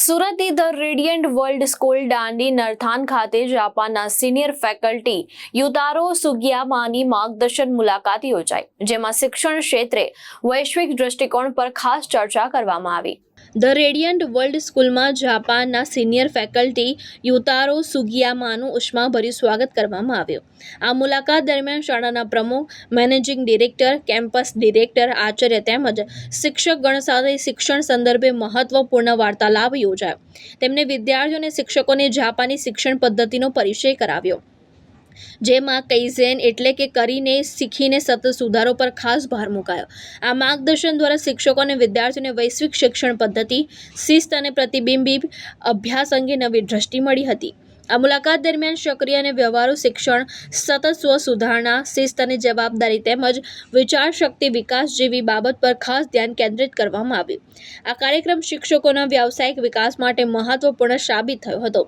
સુરતની the Radiant World School Dandi Narthan ખાતે જાપાનના સિનિયર ફેકલ્ટી યુતારો સુગિયામાની માર્ગદર્શન મુલાકાત યોજાઈ, જેમાં શિક્ષણ ક્ષેત્રે વૈશ્વિક દૃષ્ટિકોણ પર ખાસ ચર્ચા કરવામાં આવી। ધ રેડિયન્ટ વર્લ્ડ સ્કૂલમાં જાપાનના સિનિયર ફેકલ્ટી યુતારો સુગિયામાનું ઉષ્માભર્યું સ્વાગત કરવામાં આવ્યું। આ મુલાકાત દરમિયાન શાળાના પ્રમુખ, managing director, campus director, Acharya તેમજ શિક્ષકગણ સાથે શિક્ષણ સંદર્ભે મહત્વપૂર્ણ વાર્તાલાપ યોજાયો। તેમણે વિદ્યાર્થીઓ અને શિક્ષકોને જાપાની શિક્ષણ પદ્ધતિનો પરિચય કરાવ્યો, જેમાં કૈઝેન એટલે કે કરીને શીખીને સતત સુધારો પર ખાસ ભાર મુકાયો। આ માર્ગદર્શન દ્વારા શિક્ષકો અને વિદ્યાર્થીઓને વૈશ્વિક શિક્ષણ પદ્ધતિ, શિસ્ત અને પ્રતિબિંબી અભ્યાસ અંગે નવી દ્રષ્ટિ મળી હતી। આ મુલાકાત દરમિયાન સક્રિય અને વ્યવહારુ શિક્ષણ, સતત સ્વ સુધારણા, શિસ્ત અને જવાબદારી તેમજ વિચાર શક્તિ વિકાસ જેવી બાબત પર ખાસ ધ્યાન કેન્દ્રિત કરવામાં આવ્યું। આ કાર્યક્રમ શિક્ષકોના વ્યાવસાયિક વિકાસ માટે મહત્વપૂર્ણ સાબિત થયો હતો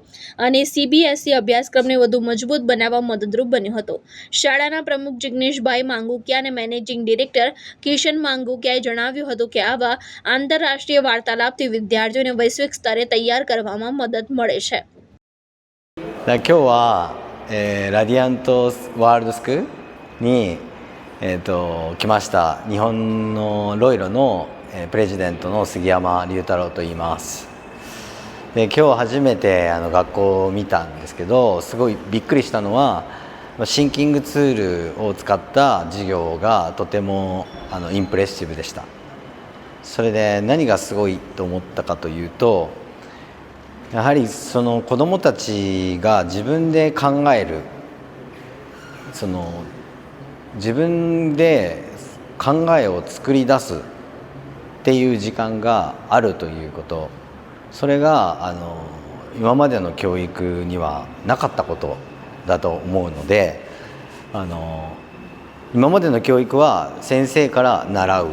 અને CBSE અભ્યાસક્રમને વધુ મજબૂત બનાવવા મદદરૂપ બન્યો હતો। શાળાના પ્રમુખ જિગ્નેશભાઈ માંગુકિયા અને મેનેજિંગ ડિરેક્ટર કિશન માંગુકિયાએ જણાવ્યું હતું કે આવા આંતરરાષ્ટ્રીય વાર્તાલાપથી વિદ્યાર્થીઓને વૈશ્વિક સ્તરે તૈયાર કરવામાં મદદ મળે છે।今日は、ラディアントワールドスクールに、来ました日本のロイロの、プレジデントの杉山龍太郎と言います。で今日初めて学校を見たんですけど、すごいびっくりしたのはシンキングツールを使った授業がとてもインプレッシブでした。それで何がすごいと思ったかというと、やはりその子どもたちが自分で考える、自分で考えを作り出すっていう時間があるということ、それが今までの教育にはなかったことだと思うので、今までの教育は先生から習う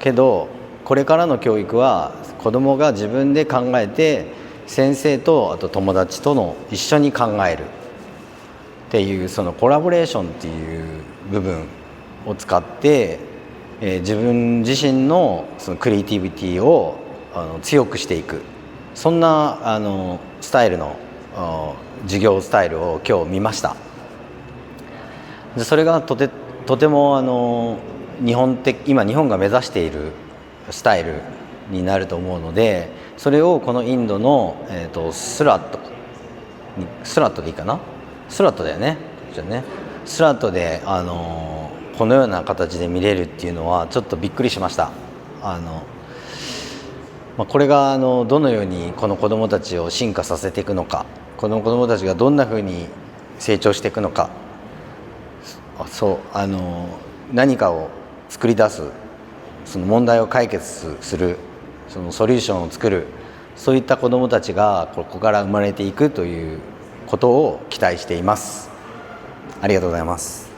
けど、これからの教育は子どもが自分で考えて先生とあと友達との一緒に考えるっていう、そのコラボレーションっていう部分を使って、自分自身のそのクリエイティビティを強くしていく、そんなスタイルの授業スタイルを今日見ました。でそれがとても今日本が目指しているスタイルになると思うので、それをこのインドの、スラットでいいかな、スラットだよね、じゃあね、スラットで、このような形で見れるっていうのはちょっとびっくりしました。これがどのようにこの子どもたちを進化させていくのか、この子どもたちがどんなふうに成長していくのか、何かを作り出す、その問題を解決する、そのソリューションを作る、そういった子どもたちがここから生まれていくということを期待しています。ありがとうございます。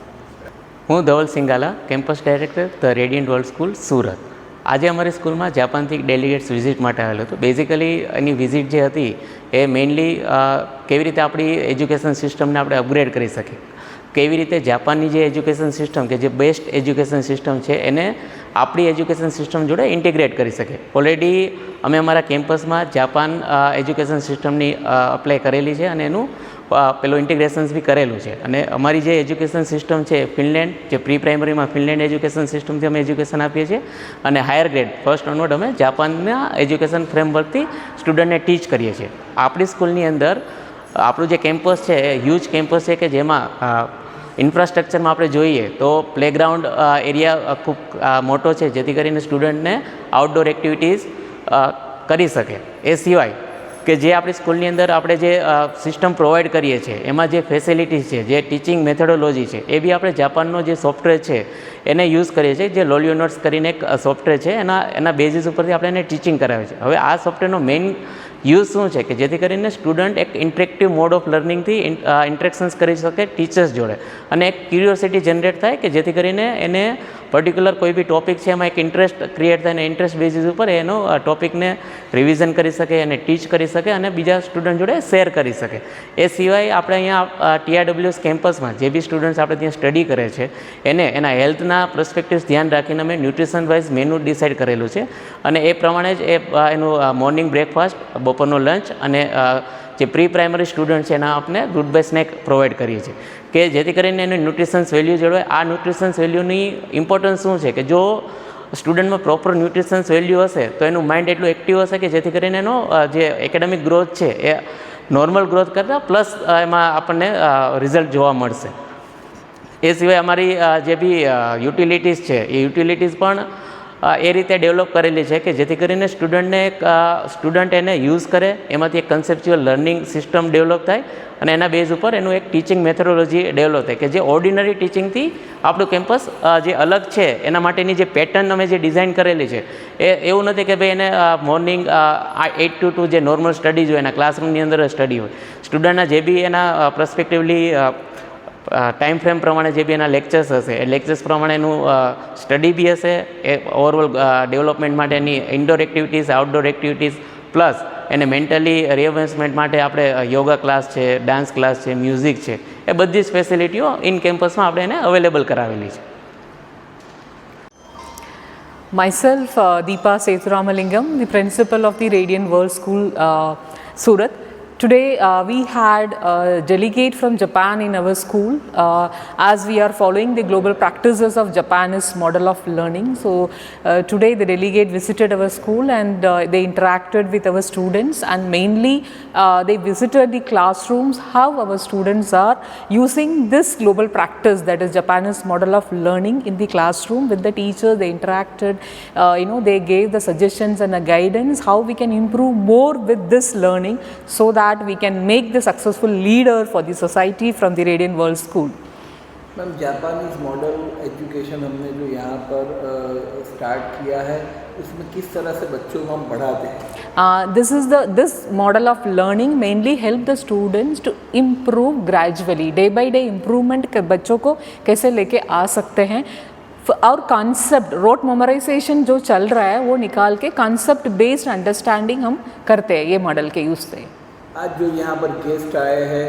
હું Dhaval Singala, campus director the Radiant World School Surat. આજે અમારી સ્કૂલમાં જાપાનથી એક ડેલિગેટ્સ વિઝિટ માટે આવેલો હતો। બેઝિકલી એની વિઝિટ જે હતી એ મેઇનલી કેવી રીતે આપણી એજ્યુકેશન સિસ્ટમને આપણે અપગ્રેડ કરી શકીએ, કેવી રીતે જાપાનની જે એજ્યુકેશન સિસ્ટમ કે જે બેસ્ટ એજ્યુકેશન સિસ્ટમ છે એને આપણી એજ્યુકેશન સિસ્ટમ જોડે ઇન્ટિગ્રેટ કરી શકે। ઓલરેડી અમે અમારા કેમ્પસમાં જાપાન એજ્યુકેશન સિસ્ટમની અપ્લાય કરેલી છે અને એનું પેલું ઇન્ટિગ્રેશન્સ બી કરેલું છે। અને અમારી જે એજ્યુકેશન સિસ્ટમ છે ફિનલેન્ડ, જે પ્રી પ્રાઇમરીમાં ફિનલેન્ડ એજ્યુકેશન સિસ્ટમથી અમે એજ્યુકેશન આપીએ છીએ અને હાયર ગ્રેડ ફર્સ્ટ ઓનવર્ડ અમે જાપાનના એજ્યુકેશન ફ્રેમવર્કથી સ્ટુડન્ટને ટીચ કરીએ છીએ। આપણી સ્કૂલની અંદર આપણું જે કેમ્પસ છે એ હ્યુજ કેમ્પસ છે કે જેમાં ઇન્ફ્રાસ્ટ્રક્ચરમાં આપણે જોઈએ તો પ્લેગ્રાઉન્ડ એરિયા ખૂબ મોટો છે, જેથી કરીને સ્ટુડન્ટને આઉટડોર એક્ટિવિટીઝ કરી શકે। એ સિવાય કે જે આપણી સ્કૂલની અંદર આપણે જે સિસ્ટમ પ્રોવાઈડ કરીએ છીએ એમાં જે ફેસિલિટીઝ છે, જે ટીચિંગ મેથોડોલોજી છે, એ બી આપણે જાપાનનો જે સોફ્ટવેર છે એને યુઝ કરીએ છીએ, જે લોલિયોનોટ્સ કરીને એક સોફ્ટવેર છે, એના બેઝિસ ઉપરથી આપણે એને ટીચિંગ કરાવીએ છીએ। હવે આ સોફ્ટવેરનો મેઇન યુઝ શું છે કે જેથી કરીને સ્ટુડન્ટ એક ઇન્ટરેક્ટિવ મોડ ઓફ લર્નિંગથી ઇન્ટરેક્શન્સ કરી શકે ટીચર્સ જોડે, અને એક ક્યુરિયોસિટી જનરેટ થાય કે જેથી કરીને એને પર્ટિક્યુલર કોઈ બી ટોપિક છે એમાં એક ઇન્ટરેસ્ટ ક્રિએટ થાય, અને ઇન્ટરેસ્ટ બેઝિસ ઉપર એનો ટોપિકને રિવિઝન કરી શકે, એને ટીચ કરી શકે અને બીજા સ્ટુડન્ટ જોડે શેર કરી શકે. એ સિવાય આપણે અહીંયા TRWS કેમ્પસમાં જે બી સ્ટુડન્ટ્સ આપણે ત્યાં સ્ટડી કરે છે એને એના હેલ્થના પર્સપેક્ટિવ્સ ધ્યાન રાખીને અમે ન્યુટ્રિશન વાઇઝ મેનુ ડિસાઇડ કરેલું છે, અને એ પ્રમાણે જ એનું મોર્નિંગ બ્રેકફાસ્ટ, બપોરનો લંચ અને જે પ્રી પ્રાઇમરી સ્ટુડન્ટ છે એના આપણે ગુડ બાય સ્નેક પ્રોવાઈડ કરીએ છીએ કે જેથી કરીને એનું ન્યુટ્રિશન્સ વેલ્યુ જળવાય. આ ન્યુટ્રિશન્સ વેલ્યુની ઇમ્પોર્ટન્સ શું છે કે જો સ્ટુડન્ટમાં પ્રોપર ન્યુટ્રિશન્સ વેલ્યુ હશે તો એનું માઇન્ડ એટલું એક્ટિવ હશે કે જેથી કરીને એનો જે એકેડેમિક ગ્રોથ છે એ નોર્મલ ગ્રોથ કરતાં પ્લસ એમાં આપણને રિઝલ્ટ જોવા મળશે. એ સિવાય અમારી જે બી યુટિલિટીઝ છે એ યુટિલિટીઝ પણ એ રીતે ડેવલપ કરેલી છે કે જેથી કરીને સ્ટુડન્ટ એને યુઝ કરે, એમાંથી એક કન્સેપ્ચ્યુઅલ લર્નિંગ સિસ્ટમ ડેવલપ થાય અને એના બેઝ ઉપર એનું એક ટીચિંગ મેથોડોલોજી ડેવલપ થાય કે જે ઓર્ડિનરી ટીચિંગથી આપણું કેમ્પસ જે અલગ છે એના માટેની જે પેટર્ન અમે જે ડિઝાઇન કરેલી છે એ એવું નથી કે ભાઈ એને મોર્નિંગ 8 to 2 જે નોર્મલ સ્ટડીઝ હોય એના ક્લાસરૂમની અંદર સ્ટડી હોય. સ્ટુડન્ટના જે બી એના પર્સપેક્ટિવલી ટાઈમ ફ્રેમ પ્રમાણે જે બી એના લેક્ચર્સ હશે એ લેક્ચર્સ પ્રમાણેનું સ્ટડી બી હશે, એ ઓવરઓલ ડેવલપમેન્ટ માટેની indoor activities, outdoor activities, plus એને મેન્ટલી રિએન્ફોર્સમેન્ટ માટે આપણે યોગા ક્લાસ છે, ડાન્સ ક્લાસ છે, મ્યુઝિક છે, એ બધી જ ફેસિલિટીઓ ઇન કેમ્પસમાં આપણે એને અવેલેબલ કરાવેલી છે. Myself, Deepa Sethuramalinkam, the principal of the Radiant World School, Surat. Today we had a delegate from Japan in our school as we are following the global practices of Japanese model of learning. So today the delegate visited our school and they interacted with our students, and mainly they visited the classrooms, how our students are using this global practice, that is Japanese model of learning in the classroom with the teachers. They interacted, they gave the suggestions and the guidance how we can improve more with this learning so that we can make the successful leader for the society from the Radiant World School. Ma'am, Japanese model education हमने जो यहाँ पर start किया है उसमें किस तरह से बच्चों को हम पढ़ाते हैं? This model of learning mainly help the students to improve gradually, day by day improvement के बच्चों को कैसे लेके आ सकते हैं. और कॉन्सेप्ट रोट मेमोराइजेशन जो चल रहा है वो निकाल के कॉन्सेप्ट बेस्ड अंडरस्टैंडिंग हम करते हैं ये मॉडल के यूज़ से. आज जो यहाँ पर गेस्ट आए हैं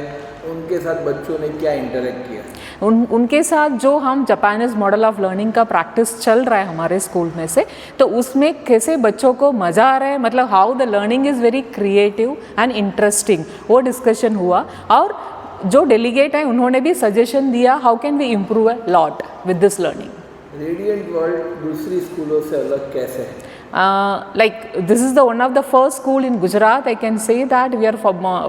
उनके साथ बच्चों ने क्या इंटरेक्ट किया? उनके साथ जो हम जापानीज़ मॉडल ऑफ लर्निंग का प्रैक्टिस चल रहा है हमारे स्कूल में से, तो उसमें कैसे बच्चों को मज़ा आ रहा है, मतलब how the learning is very creative and interesting, वो डिस्कशन हुआ. और जो डेलीगेट है उन्होंने भी सजेशन दिया how can we improve a lot with this learning. Radiant world दूसरी स्कूलों से अलग कैसे है? Like this is the one of the first school in Gujarat. I can say that we are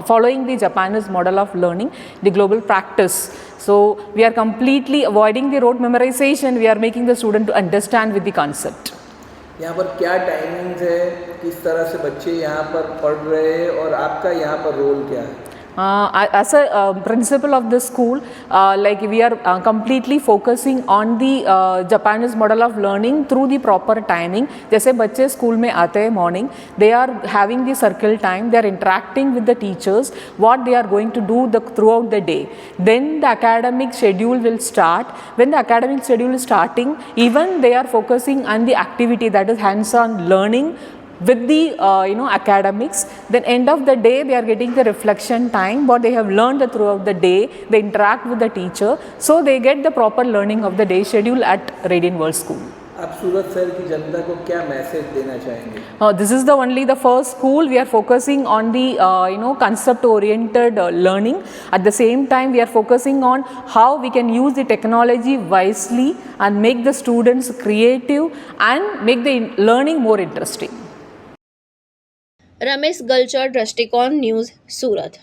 following the Japanese model of learning, the global practice. So we are completely avoiding the rote memorization. We are making the student to understand with the concept. यहाँ पर क्या timings है, किस तरह से बच्चे यहाँ पर पढ़ रहे हैं और आपका यहाँ पर रोल क्या है? As a principal of the school, like we are completely focusing on the Japanese model of learning through the proper timing. जैसे बच्चे स्कूल में आते हैं morning, they are having the circle time, they are interacting with the teachers, what they are going to do throughout the day. Then the academic schedule will start. When the academic schedule is starting, even they are focusing on the activity, that is hands-on learning with the academics. Then end of the day they are getting the reflection time, what they have learned throughout the day. They interact with the teacher, so they get the proper learning of the day schedule at Radiant World School. आप सूरत शहर की जनता को क्या message देना चाहेंगे? This is the first school we are focusing on the concept oriented learning. At the same time we are focusing on how we can use the technology wisely and make the students creative and make the learning more interesting. Ramesh Galchar, દ્રષ્ટિકોણ news, Surat.